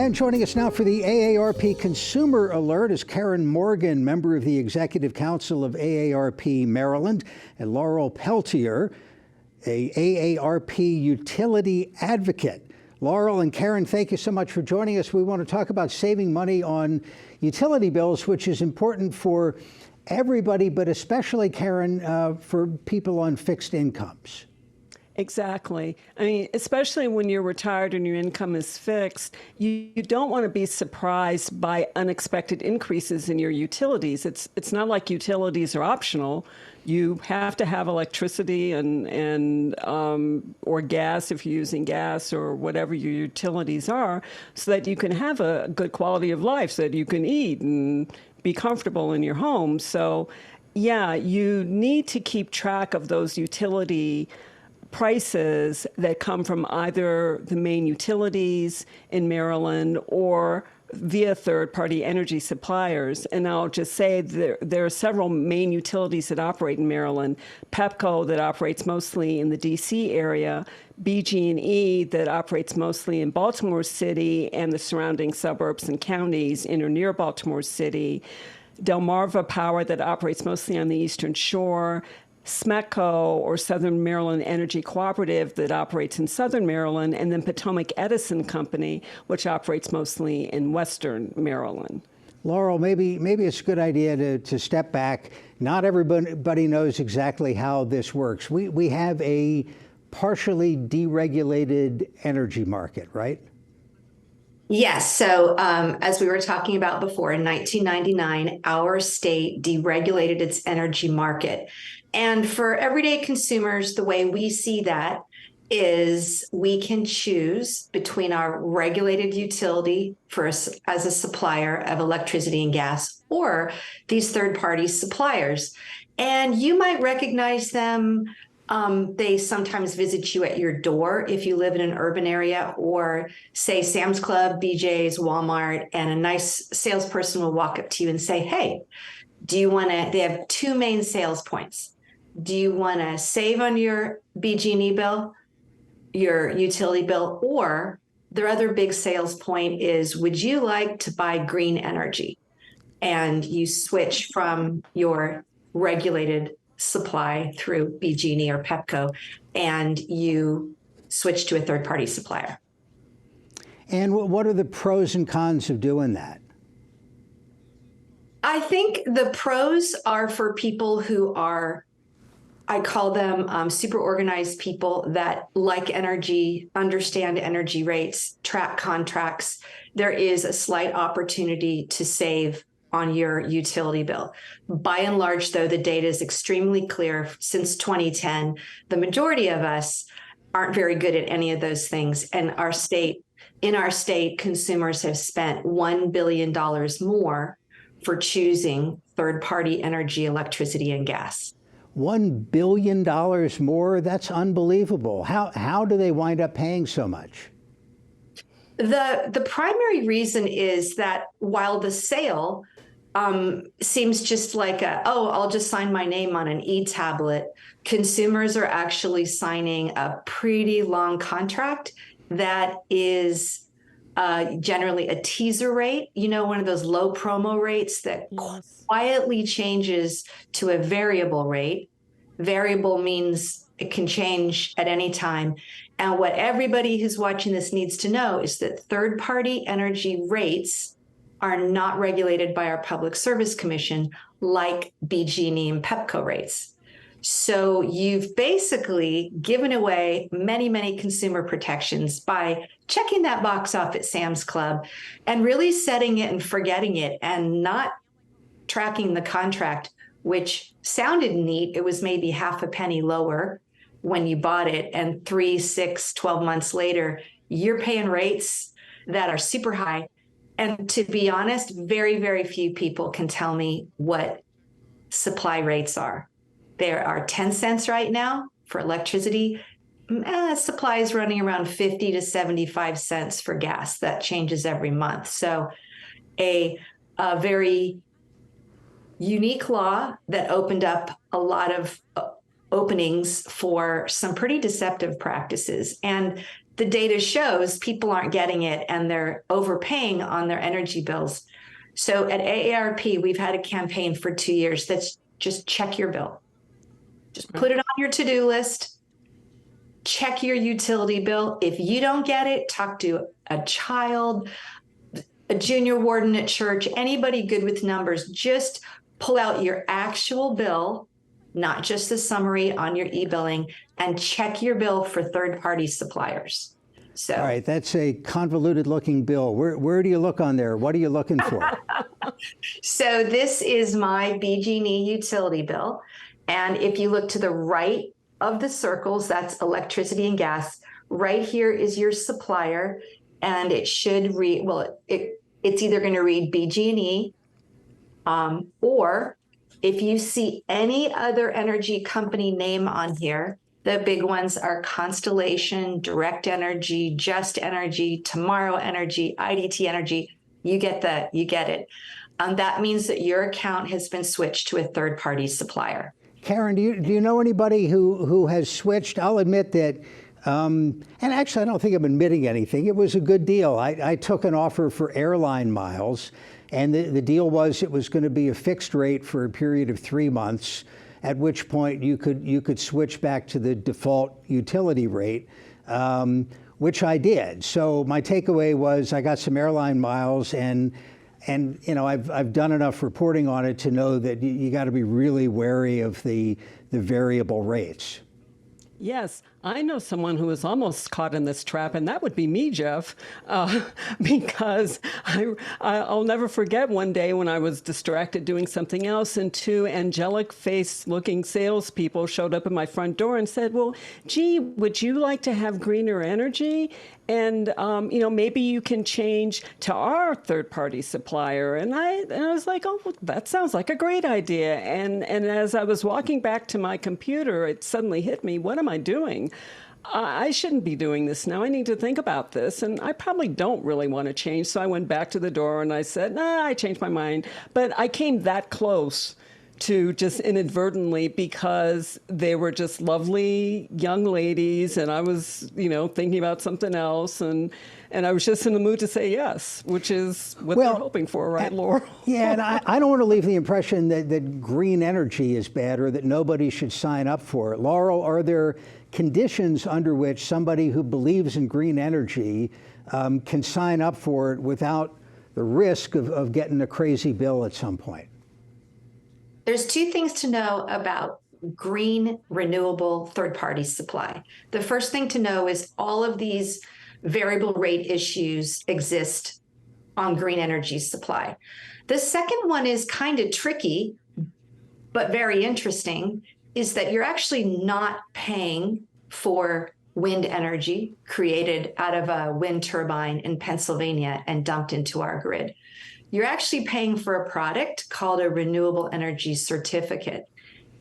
And joining us now for the AARP Consumer Alert is Karen Morgan, member of the Executive Council of AARP Maryland, and Laurel Peltier, a AARP utility advocate. Laurel and Karen, thank you so much for joining us. We want to talk about saving money on utility bills, which is important for everybody, but especially, Karen, for people on fixed incomes. Exactly. I mean, especially when you're retired and your income is fixed, you don't want to be surprised by unexpected increases in your utilities. It's not like utilities are optional. You have to have electricity and or gas if you're using gas or whatever your utilities are, so that you can have a good quality of life, so that you can eat and be comfortable in your home. So, yeah, you need to keep track of those utility prices that come from either the main utilities in Maryland or via third-party energy suppliers. And I'll just say there are several main utilities that operate in Maryland. Pepco, that operates mostly in the D.C. area, BG&E, that operates mostly in Baltimore City and the surrounding suburbs and counties in or near Baltimore City, Delmarva Power, that operates mostly on the Eastern Shore, SMECO, or Southern Maryland Energy Cooperative, that operates in Southern Maryland, and then Potomac Edison Company, which operates mostly in Western Maryland. Laurel, maybe it's a good idea to step back. Not everybody knows exactly how this works. We have a partially deregulated energy market, right? Yes. So as we were talking about before, in 1999, our state deregulated its energy market. And for everyday consumers, the way we see that is we can choose between our regulated utility as a supplier of electricity and gas, or these third-party suppliers. And you might recognize them. They sometimes visit you at your door if you live in an urban area, or say Sam's Club, BJ's, Walmart, and a nice salesperson will walk up to you and say, hey, do you want to, they have two main sales points. Do you want to save on your BG&E bill, your utility bill, or their other big sales point is, would you like to buy green energy? And you switch from your regulated supply through BG&E or Pepco, and you switch to a third-party supplier. And what are the pros and cons of doing that? I think the pros are for people who are, I call them super organized people that like energy, understand energy rates, track contracts. There is a slight opportunity to save on your utility bill. By and large, though, the data is extremely clear. Since 2010, the majority of us aren't very good at any of those things. And in our state, consumers have spent $1 billion more for choosing third-party energy, electricity, and gas. $1 billion more? That's unbelievable. How do they wind up paying so much? The primary reason is that while the sale seems just like I'll just sign my name on an e-tablet, consumers are actually signing a pretty long contract that is generally a teaser rate, one of those low promo rates that quietly changes to a variable rate. Variable means it can change at any time. And what everybody who's watching this needs to know is that third-party energy rates are not regulated by our Public Service Commission like BG&E and Pepco rates. So you've basically given away many, many consumer protections by checking that box off at Sam's Club and really setting it and forgetting it and not tracking the contract, which sounded neat. It was maybe half a penny lower when you bought it, and 3, 6, 12 months later, you're paying rates that are super high. And to be honest, very, very few people can tell me what supply rates are. There are 10 cents right now for electricity. Supply is running around 50 to 75 cents for gas. That changes every month. So a very unique law that opened up a lot of openings for some pretty deceptive practices. And the data shows people aren't getting it and they're overpaying on their energy bills. So at AARP, we've had a campaign for 2 years that's just check your bill. Just put it on your to-do list. Check your utility bill. If you don't get it, talk to a child, a junior warden at church, anybody good with numbers. Just pull out your actual bill, not just the summary on your e-billing, and check your bill for third-party suppliers. So, all right, that's a convoluted looking bill. Where do you look on there? What are you looking for? so this is my BG&E utility bill. And if you look to the right of the circles, that's electricity and gas. Right here is your supplier, and it should read, well, it's either going to read BG&E, or if you see any other energy company name on here, the big ones are Constellation, Direct Energy, Just Energy, Tomorrow Energy, IDT Energy. You get it. That means that your account has been switched to a third-party supplier. Karen, do you know anybody who has switched? I'll admit that, and actually I don't think I'm admitting anything. It was a good deal. I took an offer for airline miles, and the deal was it was going to be a fixed rate for a period of 3 months, at which point you could switch back to the default utility rate, which I did. So my takeaway was I got some airline miles, and you know, I've done enough reporting on it to know that you got to be really wary of the variable rates. Yes, I know someone who was almost caught in this trap, and that would be me, Jeff, because I'll never forget one day when I was distracted doing something else, and two angelic-faced-looking salespeople showed up at my front door and said, well, gee, would you like to have greener energy? And, you know, maybe you can change to our third-party supplier. And I was like, oh, that sounds like a great idea. And as I was walking back to my computer, it suddenly hit me, what am I doing? I shouldn't be doing this now. I need to think about this. And I probably don't really want to change. So I went back to the door and I said, nah, I changed my mind. But I came that close to just inadvertently because they were just lovely young ladies and I was, you know, thinking about something else and I was just in the mood to say yes, which is what they're hoping for, right, Laurel? Yeah, and I don't want to leave the impression that green energy is bad or that nobody should sign up for it. Laurel, are there conditions under which somebody who believes in green energy can sign up for it without the risk of getting a crazy bill at some point? There's two things to know about green, renewable, third-party supply. The first thing to know is all of these variable rate issues exist on green energy supply. The second one is kind of tricky, but very interesting, is that you're actually not paying for wind energy created out of a wind turbine in Pennsylvania and dumped into our grid. You're actually paying for a product called a renewable energy certificate.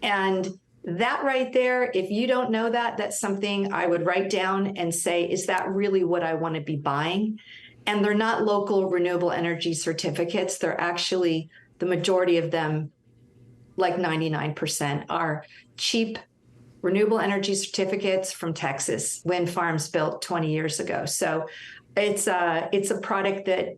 And that right there, if you don't know that, that's something I would write down and say, is that really what I want to be buying? And they're not local renewable energy certificates. They're actually, the majority of them, like 99%, are cheap renewable energy certificates from Texas, wind farms built 20 years ago. So it's a product that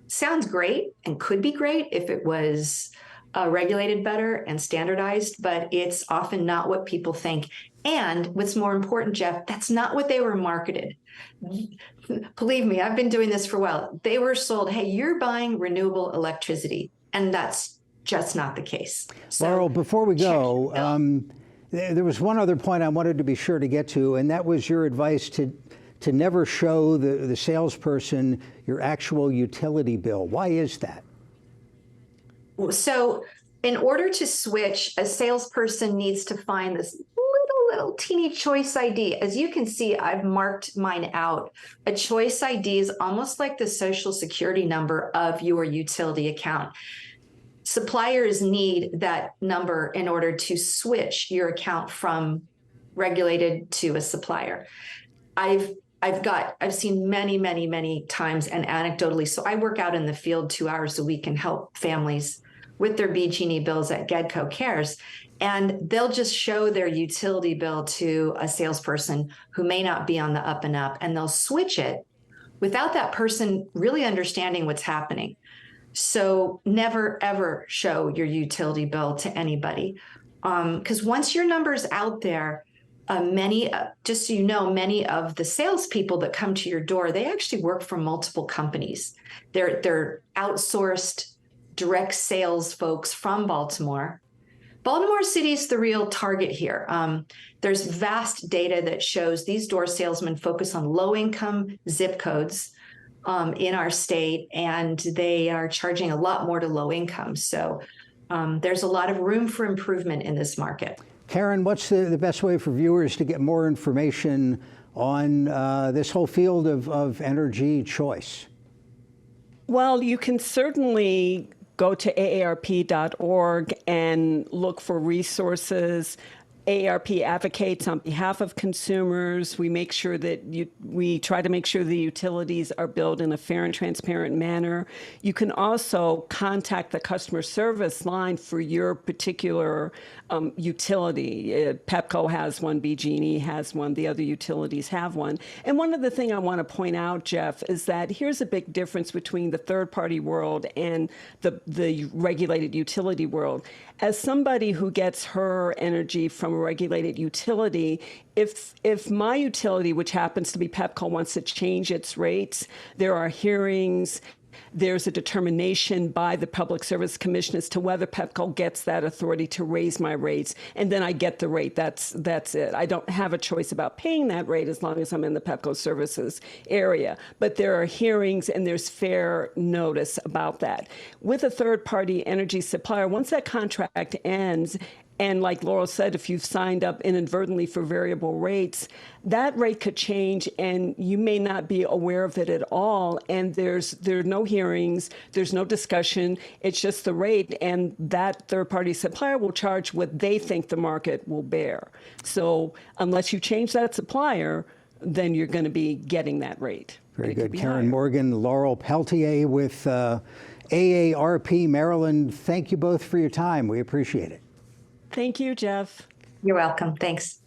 sounds great and could be great if it was regulated better and standardized, but it's often not what people think. And what's more important, Jeff, that's not what they were marketed. Believe me, I've been doing this for a while. They were sold, hey, you're buying renewable electricity. And that's just not the case. So, Laurel, before we go, there was one other point I wanted to be sure to get to, and that was your advice to never show the salesperson your actual utility bill. Why is that? So in order to switch, a salesperson needs to find this little teeny choice ID. As you can see, I've marked mine out. A choice ID is almost like the social security number of your utility account. Suppliers need that number in order to switch your account from regulated to a supplier. I've seen many times, and anecdotally, so I work out in the field 2 hours a week and help families with their BG&E bills at Gedco Cares. And they'll just show their utility bill to a salesperson who may not be on the up and up, and they'll switch it without that person really understanding what's happening. So never, ever show your utility bill to anybody. Because once your number's out there, just so you know, many of the salespeople that come to your door, they actually work for multiple companies. They're outsourced direct sales folks from Baltimore. Baltimore City is the real target here. There's vast data that shows these door salesmen focus on low-income zip codes in our state, and they are charging a lot more to low income. So there's a lot of room for improvement in this market. Karen, what's the best way for viewers to get more information on this whole field of energy choice? Well, you can certainly go to aarp.org and look for resources. AARP advocates on behalf of consumers. We make sure that we try to make sure the utilities are billed in a fair and transparent manner. You can also contact the customer service line for your particular utility. Pepco has one, BG&E has one, the other utilities have one. And one other thing I want to point out, Jeff, is that here's a big difference between the third-party world and the regulated utility world. As somebody who gets her energy from a regulated utility, if my utility, which happens to be Pepco, wants to change its rates, there are hearings. There's a determination by the Public Service Commission as to whether Pepco gets that authority to raise my rates, and then I get the rate. That's it. I don't have a choice about paying that rate as long as I'm in the Pepco services area. But there are hearings and there's fair notice about that. With a third-party energy supplier, once that contract ends, and like Laurel said, if you've signed up inadvertently for variable rates, that rate could change and you may not be aware of it at all. And there are no hearings, there's no discussion, it's just the rate, and that third-party supplier will charge what they think the market will bear. So unless you change that supplier, then you're going to be getting that rate. Very good. Karen Morgan, Laurel Peltier with AARP Maryland. Thank you both for your time. We appreciate it. Thank you, Jeff. You're welcome. Thanks.